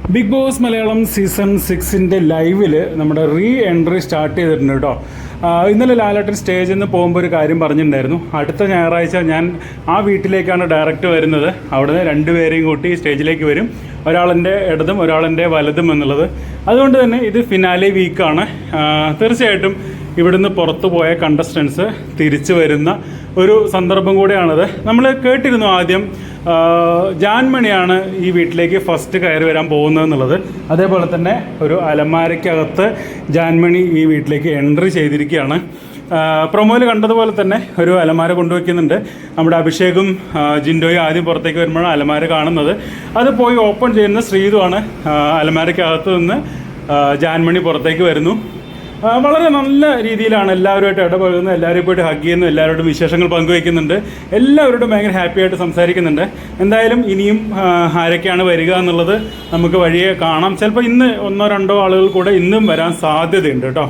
Big boss Malayalam season 6 ലൈവിൽ നമ്മുടെ re entry start ചെയ്തിട്ടുണ്ട് കേട്ടോ. ഇന്നലെ ലാലേട്ടൻ സ്റ്റേജിൽ നിന്ന് പോകുമ്പോൾ ഒരു കാര്യം പറഞ്ഞിട്ടുണ്ടായിരുന്നു. അടുത്ത ഞായറാഴ്ച ഞാൻ ആ വീട്ടിലേക്കാണ് ഡയറക്റ്റ് വരുന്നത്. അവിടുന്ന് രണ്ടുപേരെയും കൂട്ടി സ്റ്റേജിലേക്ക് വരും. ഒരാളെൻ്റെ ഇടതും ഒരാളെൻ്റെ വലതും എന്നുള്ളത്. അതുകൊണ്ട് തന്നെ ഇത് ഫിനാലെ വീക്കാണ്. തീർച്ചയായിട്ടും ഇവിടുന്ന് പുറത്തു പോയ കണ്ടസ്റ്റൻസ് തിരിച്ചു വരുന്ന ഒരു സന്ദർഭം കൂടെയാണത്. നമ്മൾ കേട്ടിരുന്നു ആദ്യം ജാൻമണിയാണ് ഈ വീട്ടിലേക്ക് ഫസ്റ്റ് കയറി വരാൻ പോകുന്നതെന്നുള്ളത്. അതേപോലെ തന്നെ ഒരു അലമാരയ്ക്കകത്ത് ജാൻമണി ഈ വീട്ടിലേക്ക് എൻട്രി ചെയ്തിരിക്കുകയാണ്. പ്രൊമോയിൽ കണ്ടതുപോലെ തന്നെ ഒരു അലമാര കൊണ്ടുവയ്ക്കുന്നുണ്ട്. നമ്മുടെ അഭിഷേകും ജിൻഡോയും ആദ്യം പുറത്തേക്ക് വരുമ്പോഴാണ് അലമാര കാണുന്നത്. അത് പോയി ഓപ്പൺ ചെയ്യുന്ന ശ്രീതുവാണ്. അലമാരയ്ക്കകത്ത് നിന്ന് ജാൻമണി പുറത്തേക്ക് വരുന്നു. വളരെ നല്ല രീതിയിലാണ് എല്ലാവരുമായിട്ട് ഇടപഴകുന്നത്. എല്ലാവരും പോയിട്ട് ഹഗ് ചെയ്യുന്നു, എല്ലാവരോടും വിശേഷങ്ങൾ പങ്കുവയ്ക്കുന്നുണ്ട്, എല്ലാവരോടും ഭയങ്കര ഹാപ്പിയായിട്ട് സംസാരിക്കുന്നുണ്ട്. എന്തായാലും ഇനിയും ആരൊക്കെയാണ് വരിക എന്നുള്ളത് നമുക്ക് വഴിയെ കാണാം. ചിലപ്പോൾ ഇന്ന് 1-2 ആളുകൾ കൂടെ ഇന്നും വരാൻ സാധ്യതയുണ്ട് കേട്ടോ.